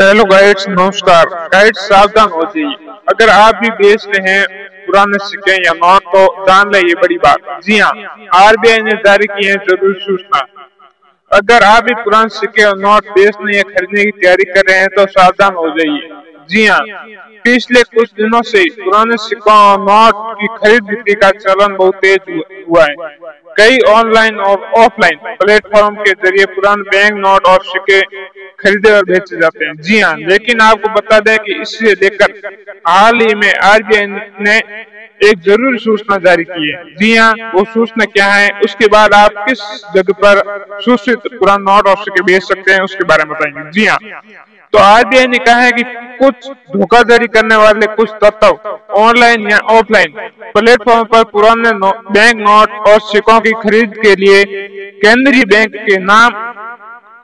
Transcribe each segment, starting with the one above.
Hello guides, नमस्कार guides. सावधान हो जाइए, अगर आप भी बेच रहे हैं पुराने सिक्के या नोट तो जान लें ये बड़ी बात। जी हाँ, आरबीआई ने जारी की है जरूरी सूचना। अगर आप भी पुराने सिक्के और नोट बेचने या खरीदने की तैयारी कर रहे हैं तो सावधान हो जाइए। जी हाँ, पिछले कुछ दिनों से पुराने सिक्कों और नोट की खरीद बिक्री का चलन बहुत तेज हुआ है। कई ऑनलाइन और ऑफलाइन प्लेटफॉर्म के जरिए पुराने बैंक नोट और सिक्के खरीदे और बेचे जाते हैं। जी हाँ, लेकिन आपको बता दें कि इससे लेकर हाल ही में आरबीआई ने एक जरूरी सूचना जारी की है। जी हाँ, वो सूचना क्या है, उसके बाद आप किस जगह पर सूचित पुराना नोट और सिक्के बेच सकते हैं उसके बारे में बताएंगे। जी हाँ, तो आरबीआई ने कहा है कि कुछ धोखाधड़ी करने वाले कुछ तत्व ऑनलाइन या ऑफलाइन प्लेटफॉर्म पर पुराने बैंक नोट और सिक्कों की खरीद के लिए केंद्रीय बैंक के नाम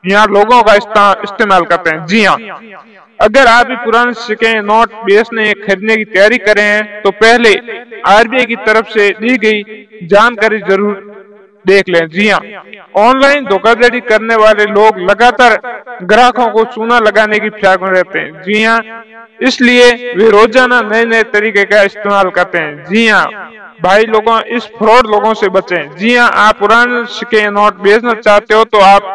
या लोगों का इस्तेमाल करते हैं। जी हाँ, अगर आप भी पुराने सिक्के नोट बेचने या खरीदने की तैयारी कर रहे हैं तो पहले आरबीआई की तरफ से दी गई जानकारी जरूर देख लें। जी हाँ, ऑनलाइन धोखाधड़ी करने वाले लोग लगातार ग्राहकों को चूना लगाने की फिराक में रहते हैं। जी हाँ, इसलिए वे रोजाना नए नए तरीके का इस्तेमाल करते हैं। जी हाँ भाई लोगों, इस फ्रॉड लोगों से बचें। जी हाँ, आप पुराने सिक्के नोट बेचना चाहते हो तो आप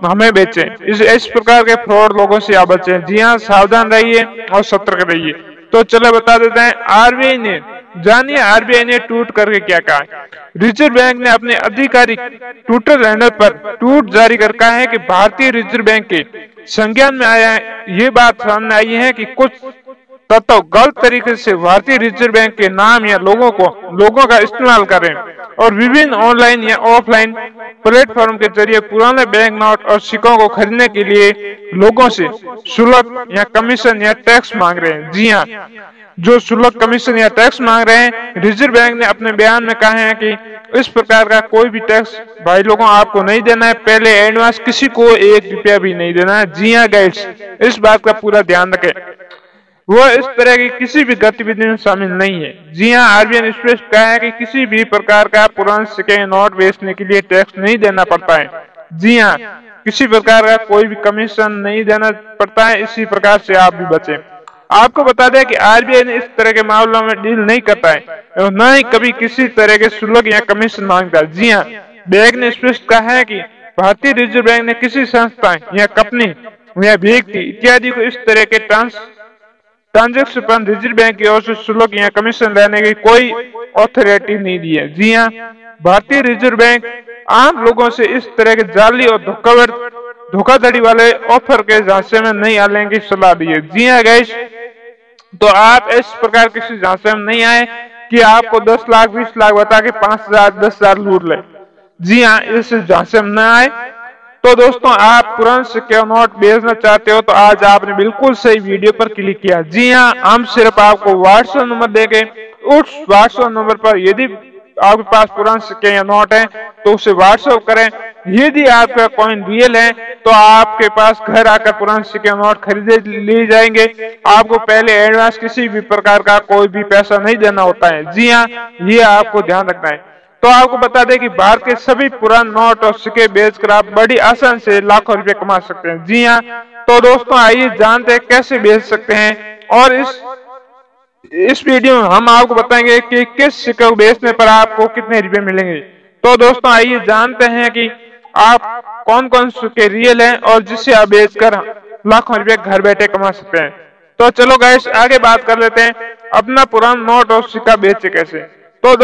हमें बेचें। इस प्रकार के फ्रॉड लोगों से आप बचें। जी हाँ, सावधान रहिए और सतर्क रहिए। तो चलो बता देते हैं, जानिए आरबीआई ने ट्वीट करके क्या कहा। रिजर्व बैंक ने अपने आधिकारिक ट्विटर हैंडल पर ट्वीट जारी कर कहा है कि भारतीय रिजर्व बैंक के संज्ञान में आया है, ये बात सामने आई है कि कुछ तत्व गलत तरीके से भारतीय रिजर्व बैंक के नाम या लोगों का इस्तेमाल करें और विभिन्न ऑनलाइन या ऑफलाइन प्लेटफॉर्म के जरिए पुराने बैंक नोट और सिक्कों को खरीदने के लिए लोगों से शुल्क या कमीशन या टैक्स मांग रहे हैं। जी हाँ, जो शुल्क, कमीशन या टैक्स मांग रहे हैं, रिजर्व बैंक ने अपने बयान में कहा है कि इस प्रकार का कोई भी टैक्स भाई लोगों आपको नहीं देना है। पहले एडवांस किसी को 1 रुपया भी नहीं देना है। जी हाँ गाइड्स, इस बात का पूरा ध्यान रखें, वो इस तरह की किसी भी गतिविधि में शामिल नहीं है। जी हाँ, आरबीआई ने स्पष्ट कहा है कि किसी भी प्रकार का पुराने सिक्के नोट बेचने के लिए टैक्स नहीं देना पड़ता है। जी हाँ, किसी प्रकार का कोई भी कमीशन नहीं देना पड़ता है। इसी प्रकार से आप भी बचें। आपको बता दें कि आरबीआई ने इस तरह के मामलों में डील नहीं करता है और न ही कभी किसी तरह के शुल्क या कमीशन मांगता है। जी हाँ, बैंक ने स्पष्ट कहा है कि भारतीय रिजर्व बैंक ने किसी संस्था या कंपनी या व्यक्ति इत्यादि को इस तरह के ट्रांजैक्शन पर रिजर्व बैंक की ओर से शुल्क या कमीशन लेने की कोई अथॉरिटी नहीं दी है। जी हाँ, भारतीय रिजर्व बैंक आम लोगों से इस तरह के जाली और धोखाधड़ी वाले ऑफर के झांसे में नहीं आने की सलाह दी है। जी हाँ गाइस, तो आप इस प्रकार किसी झांसे में नहीं आए कि आपको 10 लाख 20 लाख बता के 5,000 10,000 लूट ले। जी हाँ, इस झांसे में न आए। तो दोस्तों, आप पुराने सिक्के नोट बेचना चाहते हो तो आज आपने बिल्कुल सही वीडियो पर क्लिक किया। जी हाँ, हम सिर्फ आपको व्हाट्सएप नंबर देंगे। उस व्हाट्सएप नंबर पर यदि आपके पास पुराने सिक्के या नोट है तो उसे व्हाट्सएप करें। यदि आपका कॉइन रियल है तो आपके पास घर आकर पुराने सिक्के नोट खरीदे लिए जाएंगे। आपको पहले एडवांस किसी भी प्रकार का कोई भी पैसा नहीं देना होता है। जी हाँ, ये आपको ध्यान रखना है। तो आपको बता दें कि भारत के सभी पुराने नोट और सिक्के बेचकर आप बड़ी आसान से लाखों रुपए कमा सकते हैं। जी हाँ, तो दोस्तों आइए जानते हैं कैसे बेच सकते हैं और इस वीडियो में हम आपको बताएंगे कि किस सिक्के को बेचने पर आपको कितने रुपए मिलेंगे। तो दोस्तों आइए जानते हैं कि आप कौन कौन सिक्के रियल हैं और जिसे आप बेचकर लाखों रुपए घर बैठे कमा सकते हैं। तो चलो गाइस, आगे बात कर लेते हैं अपना पुराना नोट और सिक्का बेचे कैसे। तो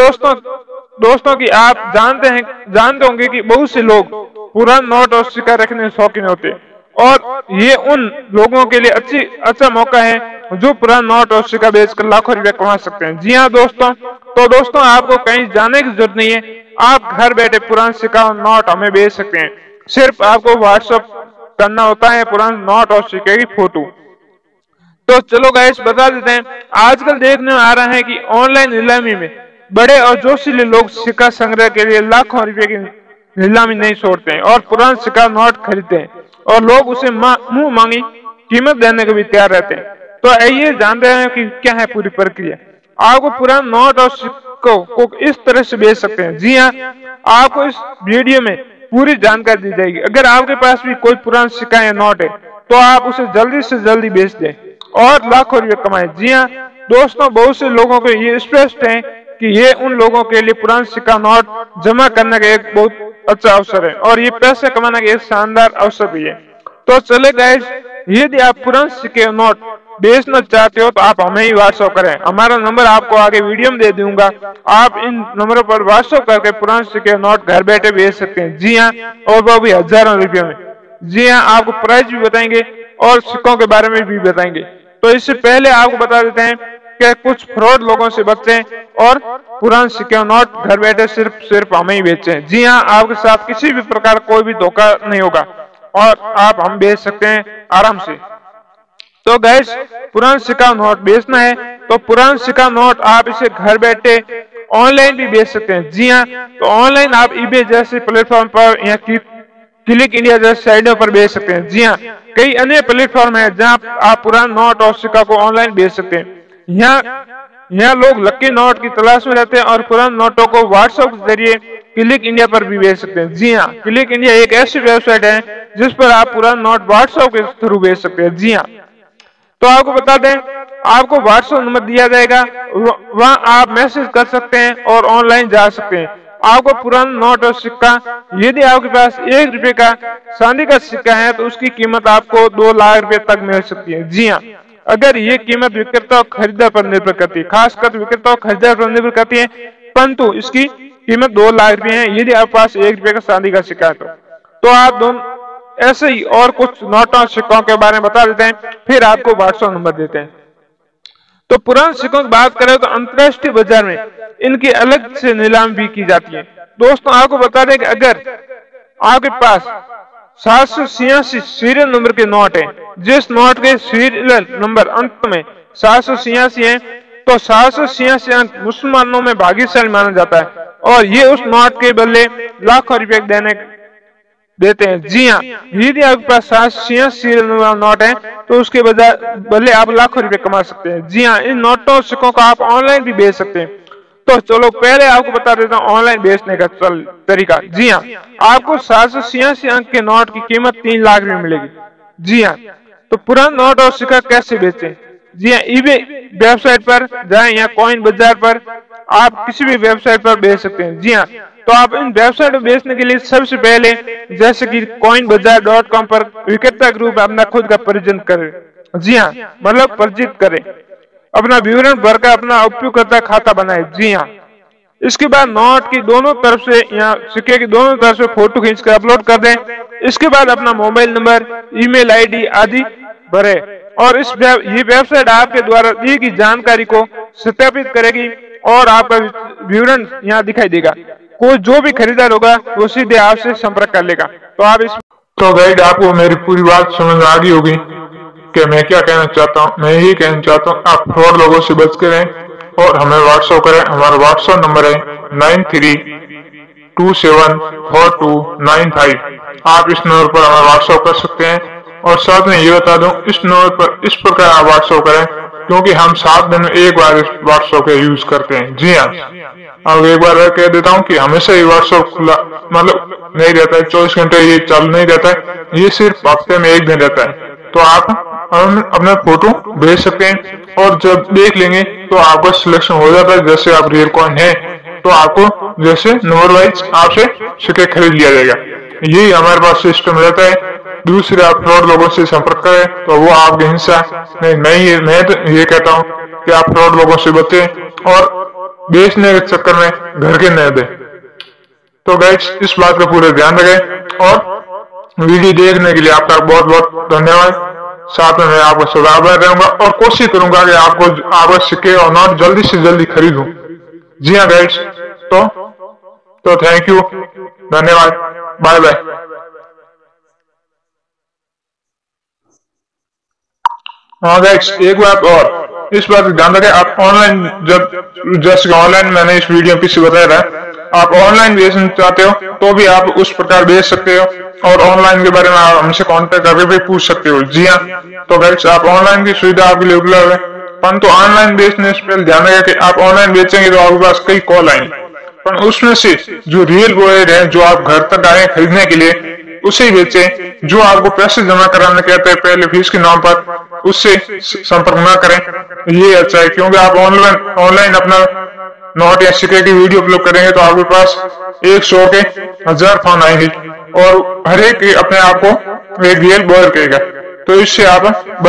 दोस्तों की आप जानते होंगे कि बहुत से लोग पुराना नोट और सिक्का रखने में शौकीन होते और ये उन लोगों के लिए अच्छा मौका है जो पुराना नोट और सिक्का बेचकर लाखों रुपए कमा सकते हैं। जी हाँ दोस्तों, तो दोस्तों आपको कहीं जाने की जरूरत नहीं है, आप घर बैठे पुराना सिक्का और नोट हमें बेच सकते हैं। सिर्फ आपको व्हाट्सएप करना होता है पुराने नोट और सिक्के की फोटो। तो चलो गाइस, बता देते हैं, आजकल देखने में आ रहा है कि ऑनलाइन नीलामी में बड़े और जोशीले लोग सिक्का संग्रह के लिए लाखों रुपए की नीलामी नहीं छोड़ते हैं और पुराना सिक्का नोट खरीदते हैं और लोग उसे मुंह मांगी कीमत देने को भी तैयार रहते हैं। तो आइए जानते हैं कि क्या है पूरी प्रक्रिया। आपको पुराना नोट और सिक्कों को इस तरह से बेच सकते हैं। जी हाँ, आपको इस वीडियो में पूरी जानकारी दी जाएगी। अगर आपके पास भी कोई पुराना सिक्का या नोट है तो आप उसे जल्दी से जल्दी बेच दें और लाखों रुपए कमाएं। जी हाँ दोस्तों, बहुत से लोगों को ये स्पष्ट है कि ये उन लोगों के लिए पुराना सिक्का नोट जमा करने का एक बहुत अच्छा अवसर है और ये पैसे कमाने का एक शानदार अवसर भी है। तो चले गाइस, यदि आप पुराने सिक्के नोट बेचना चाहते हो तो आप हमें ही व्हाट्सएप करें। हमारा नंबर आपको आगे वीडियो में दे दूंगा। आप इन नंबरों पर व्हाट्सएप करके पुराने सिक्के नोट घर बैठे बेच सकते हैं। जी हाँ, और वो भी हजारों रुपयों में। जी हाँ, आपको प्राइस भी बताएंगे और सिक्कों के बारे में भी बताएंगे। तो इससे पहले आपको बता देते हैं कि कुछ फ्रॉड लोगों से बचें और पुराने सिक्के नोट घर बैठे सिर्फ हमें ही बेचें। जी हाँ, आपके साथ किसी भी प्रकार कोई भी धोखा नहीं होगा और आप हम बेच सकते हैं आराम से। तो गैस, पुराना सिक्का नोट बेचना है तो पुराना सिक्का नोट आप इसे घर बैठे ऑनलाइन भी बेच सकते हैं। जी हाँ, तो ऑनलाइन आप eBay जैसे प्लेटफॉर्म पर या क्लिक इंडिया जैसे साइटों पर बेच सकते हैं। जी हाँ, कई अन्य प्लेटफॉर्म है जहां आप पुराना नोट और सिक्का को ऑनलाइन बेच सकते हैं। यहाँ लोग लकी नोट की तलाश में रहते हैं और पुराने नोटों को व्हाट्सएप के जरिए क्लिक इंडिया पर भी बेच सकते हैं। जी हाँ, क्लिक इंडिया एक ऐसी वेबसाइट है जिस पर आप पुराने नोट व्हाट्सएप के थ्रू बेच सकते हैं। जी हाँ, तो आपको बता दें, आपको व्हाट्सएप नंबर दिया जाएगा, वहां आप मैसेज कर सकते हैं और ऑनलाइन जा सकते हैं। आपको पुराना नोट और सिक्का, यदि आपके पास 1 रुपए का चांदी का सिक्का है तो उसकी कीमत आपको 2 लाख रुपए तक मिल सकती है। जी हाँ, अगर ये कीमत विक्रेता और खरीदार पर निर्भर करती है, खासकर विक्रेता और खरीदार पर निर्भर करती है, परंतु इसकी कीमत 2 लाख रुपए है यदि आपके पास 1 रुपए का चांदी का सिक्का है तो आप दोनों ऐसे ही और कुछ नोटों सिक्कों के बारे में बता देते हैं, फिर आपको व्हाट्सएप नंबर देते हैं। तो पुराने सिक्कों की बात करें तो अंतर्राष्ट्रीय बाजार में इनकी अलग से नीलामी भी की जाती है। दोस्तों, आपको बता दें कि अगर आपके पास 786 सीरियल नंबर के नोट है, जिस नोट के सीरियल नंबर अंत में 786 है, तो 786 अंक मुसलमानों में भाग्यशाली माना जाता है और ये उस नोट के बदले लाखों रुपए देते हैं। जी हाँ, यदि आपके पास 786 सीरियल नंबर नोट है तो उसके बदले आप लाखों रुपए कमा सकते हैं। जी हाँ, इन नोटों सिक्कों को आप ऑनलाइन भी बेच सकते हैं। तो चलो पहले आपको बता देता हूँ ऑनलाइन बेचने का तरीका। जी हाँ, आपको 786 अंक के नोट की कीमत 3 लाख रुपए मिलेगी। जी हाँ, तो पुराना नोट और सिक्का कैसे बेचें? जी हाँ, eBay वेबसाइट पर जाएं या कॉइन बाजार पर, आप किसी भी वेबसाइट पर बेच सकते हैं। जी हाँ, तो आप इन वेबसाइट पर बेचने के लिए सबसे पहले जैसे कि coinbazaar.com पर विक्रेता के रूप में अपना खुद का परिचय करें। जी हाँ, मतलब परिचित करें, अपना विवरण भरकर अपना उपयोगकर्ता खाता बनाए। जी हाँ, इसके बाद नोट की दोनों तरफ से या सिक्के की दोनों तरफ से फोटो खींचकर अपलोड कर दें। इसके बाद अपना मोबाइल नंबर, ईमेल आईडी आदि भरे और ये वेबसाइट आपके द्वारा दी गई जानकारी को सत्यापित करेगी और आपका विवरण यहाँ दिखाई देगा। कोई जो भी खरीदार होगा वो सीधे आपसे संपर्क कर लेगा। तो आप तो गाइड, आपको मेरी पूरी बात समझ आ गई होगी कि मैं क्या कहना चाहता हूँ। मैं यही कहना चाहता हूँ, आप फ्रॉड लोगों से बच कर रहें और हमें व्हाट्सएप करें। हमारा व्हाट्सएप नंबर है 93274295। आप इस नंबर पर हमें व्हाट्सएप कर सकते हैं। और साथ में ये बता दूं, इस नंबर पर इस प्रकार आप व्हाट्सएप करें क्योंकि हम 7 दिन में एक बार इस व्हाट्सएप का यूज करते हैं। जी हाँ, अब एक बार कह देता हूँ कि हमेशा ये व्हाट्सएप खुला मतलब नहीं रहता है, 24 घंटे ये चालू नहीं रहता है, ये सिर्फ हफ्ते में 1 दिन रहता है। तो आप अपना फोटो भेज सकते हैं और जब देख लेंगे तो आपका सिलेक्शन हो जाता है। जैसे आप रियल कॉइन है तो आपको जैसे नंबर वाइज आपसे सिक्के खरीद लिया जाएगा। यही हमारे पास सिस्टम रहता है। दूसरे आप फ्रॉड लोगों से संपर्क करें तो वो आपकी हिंसा नहीं। मैं तो ये कहता हूँ कि आप फ्रॉड लोगों से बचें और बेचने के चक्कर में घर के न दें। तो गाइस, इस बात का पूरा ध्यान रखें और वीडियो देखने के लिए आपका बहुत बहुत धन्यवाद। साथ में मैं आपको सुझाव दूंगा और कोशिश करूंगा कि आपको सिक्के और नोट जल्दी से जल्दी खरीदूं। जी हाँ गाइस, तो थैंक यू, धन्यवाद, बाय बाय। हाँ गाइस, एक बात और, इस बात का ध्यान रखें, आप ऑनलाइन जैसे ऑनलाइन मैंने इस वीडियो में पीछे बताया था, आप ऑनलाइन बेचना चाहते हो तो भी आप उस प्रकार बेच सकते हो और ऑनलाइन के बारे में आप हमसे कांटेक्ट करके भी पूछ सकते हो। जी हाँ, तो गाइस, आप ऑनलाइन की सुविधा आपके लिए उपलब्ध है, परंतु ऑनलाइन बेचने से पहले ध्यान रखें कि आप ऑनलाइन बेचेंगे तो आपके पास कई कॉल आएंगे, पर उसमें से जो रियल बॉय है जो आप घर तक आए खरीदने के लिए उसे ही बेचें। जो आपको पैसे जमा कराने कहते हैं पहले फीस के नाम पर, उससे संपर्क ना करें, ये अच्छा है। क्योंकि आप ऑनलाइन अपना नोट या सिक्के की वीडियो अपलोड करेंगे तो आपके पास 100 के 1000 फोन आएंगे और हर एक अपने आप को एक रियल बॉय कहेगा। तो इससे आप